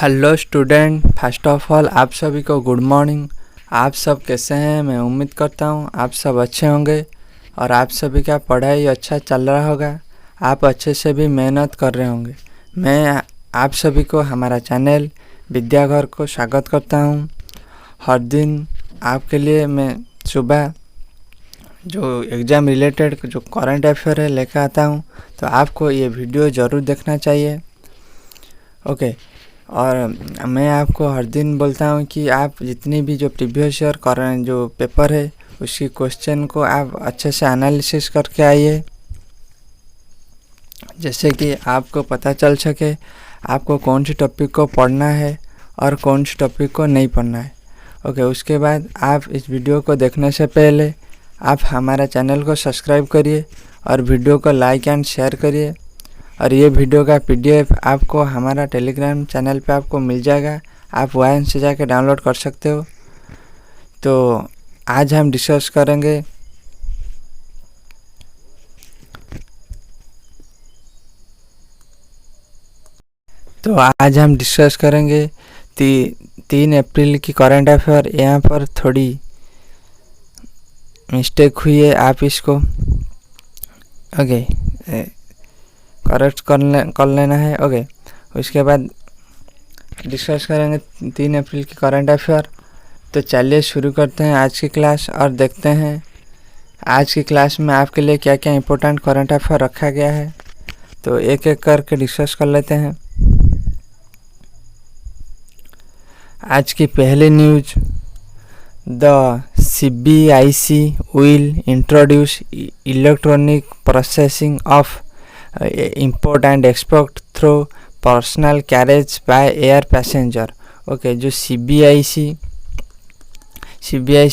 Hello student, first of all आप सभी को गुड मॉर्निंग। आप सब कैसे हैं? मैं उम्मीद करता हूं आप सब अच्छे होंगे और आप सभी का पढ़ाई अच्छा चल रहा होगा। आप अच्छे से भी मेहनत कर रहे होंगे। मैं आप सभी को हमारा चैनल विद्याघर को स्वागत करता हूं। हर दिन आपके लिए मैं सुबह जो एग्ज़ाम रिलेटेड जो करंट अफेयर है लेकर आता हूं, तो आपको ये वीडियो ज़रूर देखना चाहिए। ओके। और मैं आपको हर दिन बोलता हूँ कि आप जितनी भी जो प्रीवियस ईयर करंट जो पेपर है उसकी क्वेश्चन को आप अच्छे से एनालिसिस करके आइए, जैसे कि आपको पता चल सके आपको कौन सी टॉपिक को पढ़ना है और कौन सी टॉपिक को नहीं पढ़ना है। ओके, उसके बाद आप इस वीडियो को देखने से पहले आप हमारा चैनल को सब्सक्राइब करिए और वीडियो को लाइक एंड शेयर करिए। और ये वीडियो का PDF आपको हमारा टेलीग्राम चैनल पे आपको मिल जाएगा, आप वहाँ से जाके डाउनलोड कर सकते हो। तो आज हम डिस्कस करेंगे ती, 3 अप्रैल की करंट अफेयर। यहाँ पर थोड़ी मिस्टेक हुई है, आप इसको ओके करेक्ट कर लेना है। ओके, उसके बाद डिस्कस करेंगे 3 अप्रैल की करंट अफेयर। तो चलिए शुरू करते हैं आज की क्लास और देखते हैं आज की क्लास में आपके लिए क्या क्या इम्पोर्टेंट करंट अफेयर रखा गया है। तो एक एक करके डिस्कस कर लेते हैं। आज की पहली news, the CBIC will introduce electronic processing of import and export through personal carriage by air passenger। Okay, जो CBIC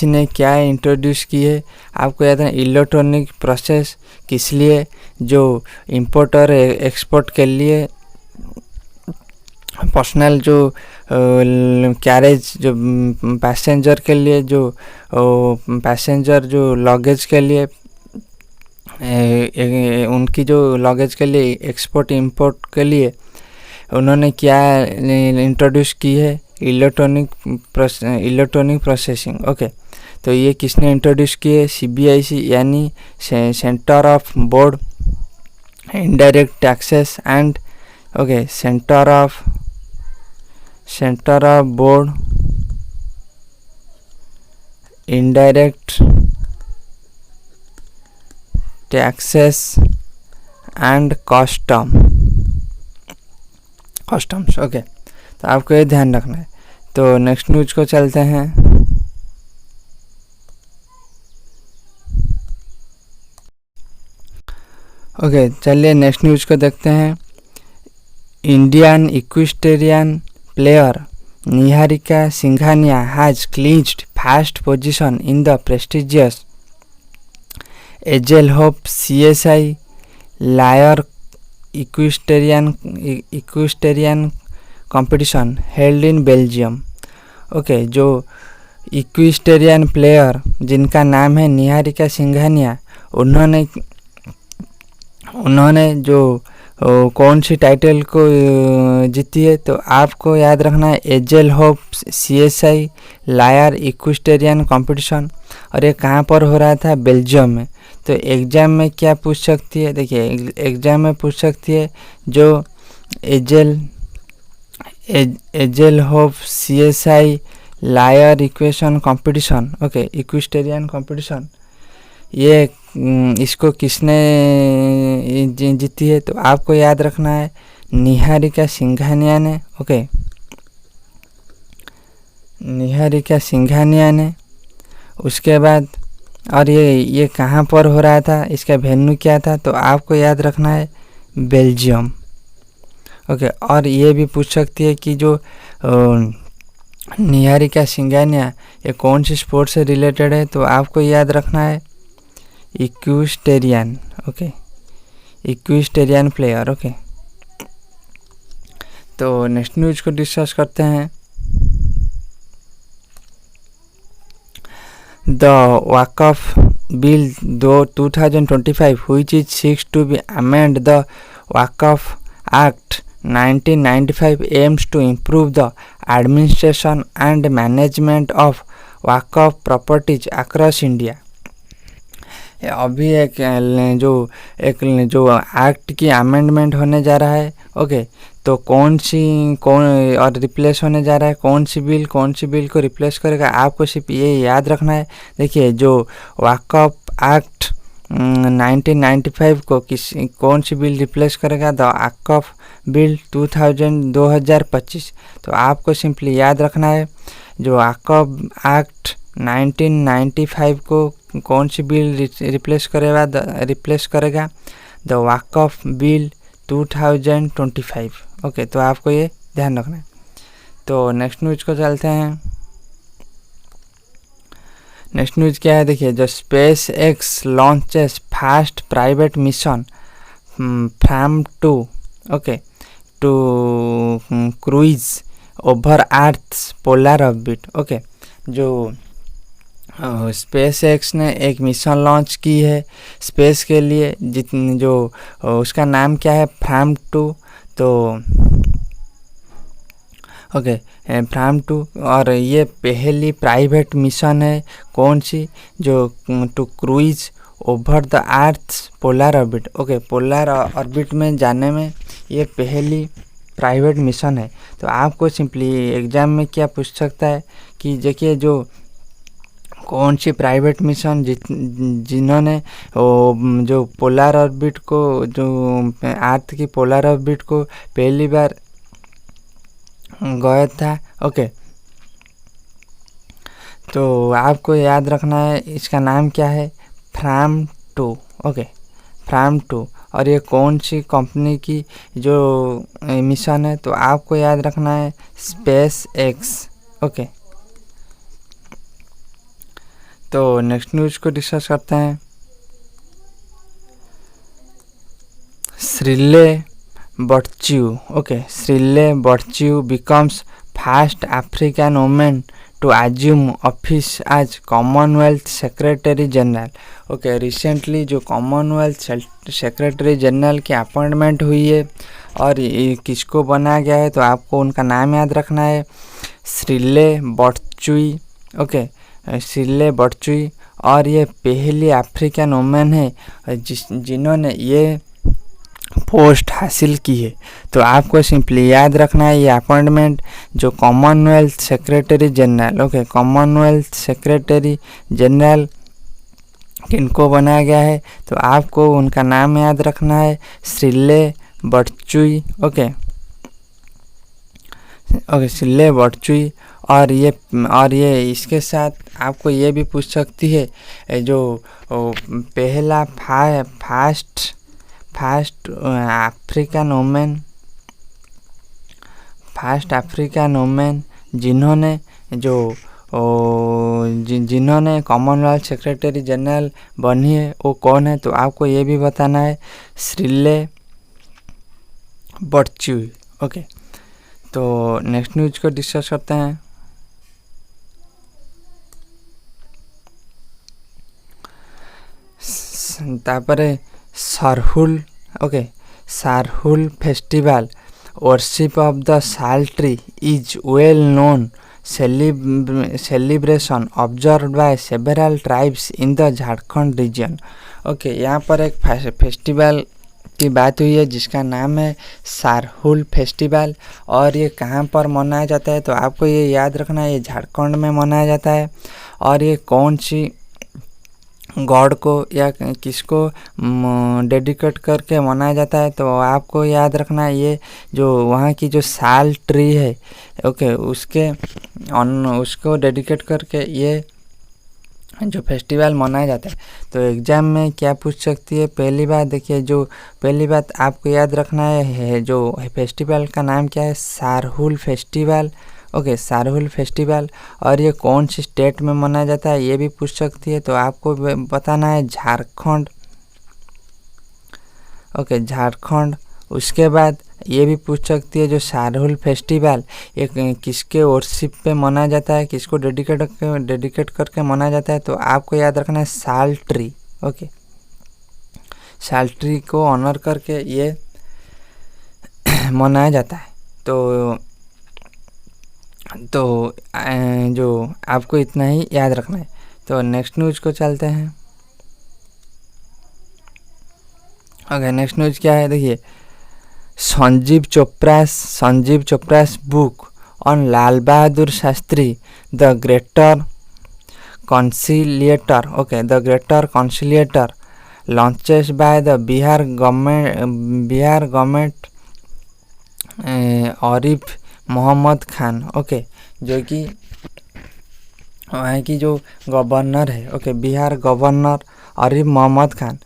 ने क्या इंट्रोड्यूस की है आपको याद है? इलेक्ट्रॉनिक प्रोसेस किस लिए? जो इंपोर्ट और एक्सपोर्ट के लिए पर्सनल जो कैरेज जो पैसेंजर के लिए, जो पैसेंजर जो लगेज के लिए उनकी जो लगेज के लिए एक्सपोर्ट इंपोर्ट के लिए उन्होंने क्या इंट्रोड्यूस की है? Electronic processing. ओके, तो ये किसने इंट्रोड्यूस की है? CBIC यानी centre of board indirect taxes and okay centre of board indirect taxes and customs. Okay, तो आपको ये ध्यान रखना है। तो नेक्स्ट न्यूज को चलते हैं। ओके, चलिए नेक्स्ट न्यूज को देखते हैं। Indian equestrian player Niharika Singhania has clinched first position in the prestigious Azelhof CSI Lier equestrian competition held in Belgium. Okay, जो इक्वेस्टेरियन प्लेयर जिनका नाम है निहारिका सिंघानिया, उन्होंने जो कौन सी टाइटल को जीती है? तो आपको याद रखना है Azelhof CSI Lier equestrian competition. और ये कहाँ पर हो रहा था? बेल्जियम में। तो एग्ज़ाम में क्या पूछ सकती है? देखिए, एग्ज़ाम में पूछ सकती है जो Azelhof CSI Lier equation competition, okay equestrian competition, ये इसको किसने जीती है? तो आपको याद रखना है निहारिका सिंघानिया ने। ओके, निहारिका सिंघानिया ने। उसके बाद और ये कहाँ पर हो रहा था? इसका वेन्यू क्या था? तो आपको याद रखना है बेल्जियम। ओके, और ये भी पूछ सकती है कि जो निहारिका सिंघानिया ये कौन सी स्पोर्ट्स से रिलेटेड है? तो आपको याद रखना है equestrian. Okay, equestrian player. Okay, तो नेक्स्ट न्यूज को डिस्कस करते हैं। The Waqf Bill 2025, which is seeks to be amend the Waqf Act 1995 aims to improve the administration and management of Waqf properties across India. अभी एक जो act की amendment होने जा रहा है, ओके, तो कौन और रिप्लेस होने जा रहा है, कौन सी बिल को रिप्लेस करेगा, आपको सिर्फ ये याद रखना है। देखिए, जो वक्फ एक्ट 1995 को कौन सी बिल रिप्लेस करेगा, द वक्फ बिल 2025। तो आपको सिंपली याद रखना है, जो वक्फ एक्ट 1995 को कौन सी बिल रिप्लेस करेगा, द वक्फ बिल 2025। ओके, तो आपको ये ध्यान रखना है। तो नेक्स्ट न्यूज को चलते हैं। नेक्स्ट न्यूज क्या है, देखिए, जो SpaceX launches first private mission Fram two cruise over earth polar orbit. Okay, जो स्पेस एक्स ने एक मिशन लॉन्च की है स्पेस के लिए, जो उसका नाम क्या है, फ्रॉम टू। तो ओके, फ्रॉम टू, और ये पहली प्राइवेट मिशन है कौन सी, जो to cruise over the earth polar orbit. Okay, polar orbit में जाने में ये पहली प्राइवेट मिशन है। तो आपको सिंपली एग्जाम में क्या पूछ सकता है कि देखिए, जो कौन सी प्राइवेट मिशन जिन्होंने जो पोलर ऑर्बिट को, जो अर्थ की पोलर ऑर्बिट को पहली बार गया था। ओके, तो आपको याद रखना है इसका नाम क्या है, from to. Okay, from to, और ये कौन सी कंपनी की जो मिशन है, तो आपको याद रखना है स्पेस एक्स। ओके, तो नेक्स्ट न्यूज को डिस्कस करते हैं। Shirley Botchwey, okay, Shirley Botchwey becomes first African women to assume office as Commonwealth secretary general. Okay, recently जो कॉमनवेल्थ सेक्रेटरी जनरल की अपॉइंटमेंट हुई है, और ये किसको बनाया गया है, तो आपको उनका नाम याद रखना है, श्रीले बर्च्यू। ओके, श्रीले बर्च्यू, और ये पहली अफ्रीकन वुमेन है जिन्होंने ये पोस्ट हासिल की है। तो आपको सिंपली याद रखना है ये अपॉइंटमेंट जो Commonwealth secretary general, okay, Commonwealth secretary general किनको बनाया गया है, तो आपको उनका नाम याद रखना है, श्रीले बर्च्यू। ओके, श्रीले बर्च्यू, और ये इसके साथ आपको ये भी पूछ सकती है, जो पहला फर्स्ट अफ्रीकन वुमेन जिन्होंने कॉमनवेल्थ सेक्रेटरी जनरल बनी है, वो कौन है, तो आपको ये भी बताना है, श्रीले बर्च्यू। ओके, तो नेक्स्ट न्यूज को डिस्कस करते हैं। तापरे Sarhul, okay, Sarhul festival worship of the sal tree is well known celebration observe by several tribes in the Jharkhand region. Okay, यहाँ पर एक फेस्टिवल की बात हुई है जिसका नाम है सरहुल फेस्टिवल, और ये कहाँ पर मनाया जाता है, तो आपको ये याद रखना है, ये झारखंड में मनाया जाता है। और ये कौन सी गॉड को या किसको डेडिकेट करके मनाया जाता है, तो आपको याद रखना है, ये जो वहाँ की जो साल ट्री है, ओके, उसको डेडिकेट करके ये जो फेस्टिवल मनाया जाता है। तो एग्ज़ाम में क्या पूछ सकती है, पहली बात देखिए, जो पहली बात आपको याद रखना है जो फेस्टिवल का नाम क्या है, Sarhul festival. Okay, Sarhul festival, और ये कौन सी स्टेट में मनाया जाता है, ये भी पूछ सकती है, तो आपको बताना है झारखंड। ओके, झारखंड। उसके बाद ये भी पूछ सकती है, जो सरहुल फेस्टिवल ये किसके वर्शिप पे मनाया जाता है, किसको डेडिकेट करके मनाया जाता है, तो आपको याद रखना है साल ट्री। ओके, साल ट्री को ऑनर करके ये मनाया जाता है। तो जो आपको इतना ही याद रखना है। तो नेक्स्ट न्यूज़ को चलते हैं। ओके, नेक्स्ट न्यूज़ क्या है, देखिए, संजीव चोपड़ा's book on Lal Bahadur Shastri the greater conciliator, okay, the greater conciliator launches by the Bihar government Arif Mohammad Khan, okay, जो कि वहाँ की जो गवर्नर है, ओके, बिहार गवर्नर आरिफ मोहम्मद खान।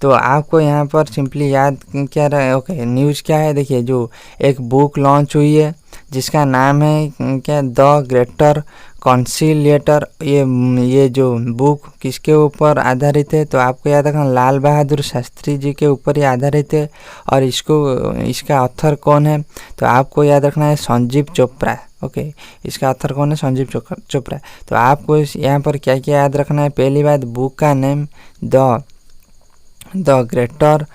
तो आपको यहाँ पर सिंपली याद क्या रहे, ओके, न्यूज़ क्या है, देखिए, जो एक बुक लॉन्च हुई है जिसका नाम है क्या, द ग्रेटर कंसिलिएटर। ये जो बुक किसके ऊपर आधारित है, तो आपको याद रखना लाल बहादुर शास्त्री जी के ऊपर ही आधारित है। और इसका ऑथर कौन है, तो आपको याद रखना है संजीव चोपड़ा, ओके, इसका ऑथर कौन है, संजीव चोपड़ा। तो आपको यहाँ पर क्या क्या याद रखना है, पहली बात, बुक का name the greater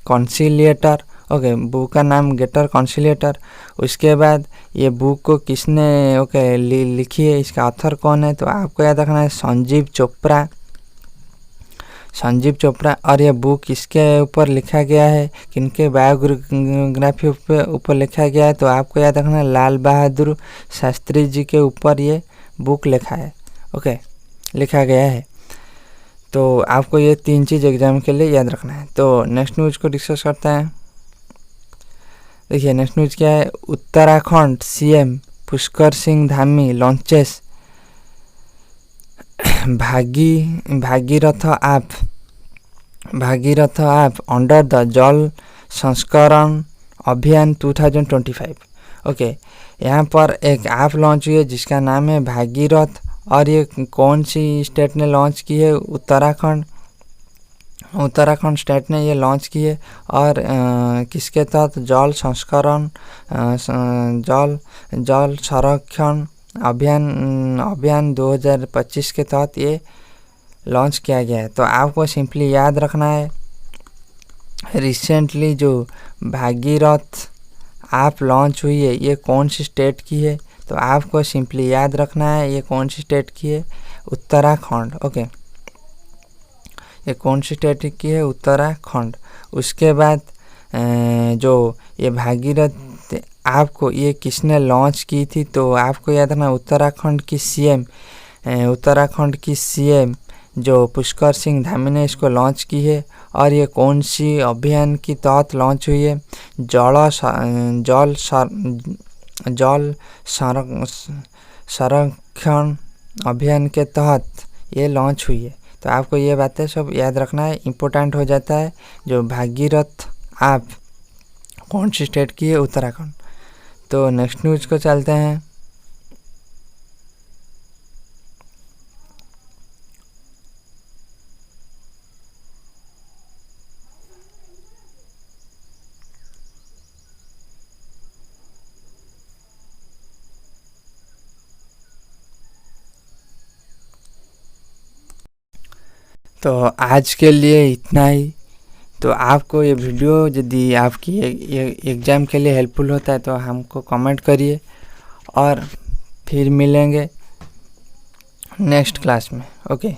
conciliator, okay, book का नाम ग्रेटर कंसिलिएटर। उसके बाद ये बुक को किसने, ओके, लिखी है, इसका ऑथर कौन है, तो आपको याद रखना है संजीव चोपड़ा। और ये बुक किसके ऊपर लिखा गया है, किनके बायोग्राफी ऊपर लिखा गया है, तो आपको याद रखना है लाल बहादुर शास्त्री जी के ऊपर ये बुक लिखा है, ओके, लिखा गया है। तो आपको ये 3 चीज़ एग्जाम के लिए याद रखना है। तो नेक्स्ट न्यूज़ को डिस्कस करते हैं। देखिए, नेक्स्ट न्यूज़ क्या है, Uttarakhand CM Pushkar Singh Dhami launches Bhagirath app under the जल संस्करण अभियान 2025, ओके, यहाँ पर एक ऐप लॉन्च हुई है जिसका नाम है भागीरथ। और ये कौन सी स्टेट ने लॉन्च की है, उत्तराखंड स्टेट ने ये लॉन्च की है। और किसके तहत, जल संरक्षण अभियान 2025 के तहत ये लॉन्च किया गया है। तो आपको सिंपली याद रखना है, रिसेंटली जो भागीरथ ऐप लॉन्च हुई है ये कौन सी स्टेट की है, तो आपको सिंपली याद रखना है ये कौन सी स्टेट की है, उत्तराखंड, ओके, ये कौन सी स्टेट की है, उत्तराखंड। उसके बाद जो ये भागीरथ ऐप को ये किसने लॉन्च की थी, तो आपको याद रखना उत्तराखंड की सीएम जो पुष्कर सिंह धामी ने इसको लॉन्च की है। और ये कौन सी अभियान की तहत लॉन्च हुई है, जल संरक्षण अभियान के तहत ये लॉन्च हुई है। तो आपको ये बातें सब याद रखना है, इम्पोर्टेंट हो जाता है। जो भागीरथ ऐप कौन सी स्टेट की है, उत्तराखंड। तो नेक्स्ट न्यूज़ को चलते हैं। तो आज के लिए इतना ही। तो आपको ये वीडियो यदि आपकी एग्ज़ाम के लिए हेल्पफुल होता है तो हमको कमेंट करिए, और फिर मिलेंगे नेक्स्ट क्लास में, ओके।